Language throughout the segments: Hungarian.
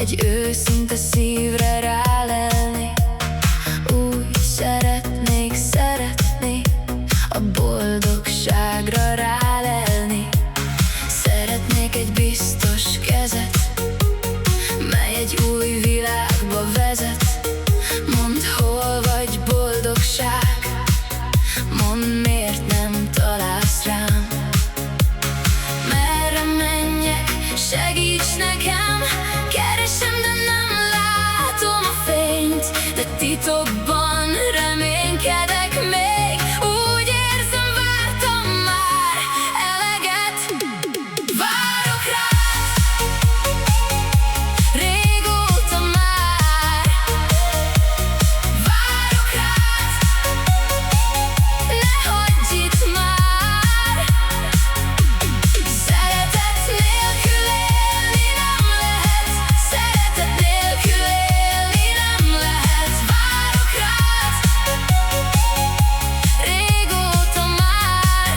egy őszinte szívre rálelni. Úgy szeretnék szeretni, a boldogságra rálelni. Szeretnék egy biztos kezet, mely egy új világba vezet. Mondd, hol vagy boldogság, mondd, miért nem találsz rám. Merre menjek, segíts nekem, keresem, de nem látom a fényt. De titokban reménykedek még, úgy érzem, vártam már eleget. Várok rád, régóta már. Várok rád, ne hagyj itt már. Szeretet nélkül élni nem lehet, szeretet nélkül élni nem lehet. Várok rád, régóta már.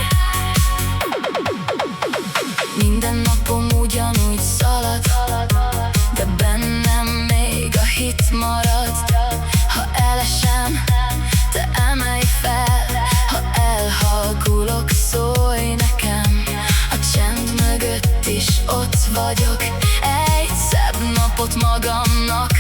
Minden napom ugyanúgy szalad, de bennem még a hit marad. Ha elesem, te emelj fel, ha elhalkulok, szólj nekem. A csend mögött is ott vagyok, egy szebb napot magamnak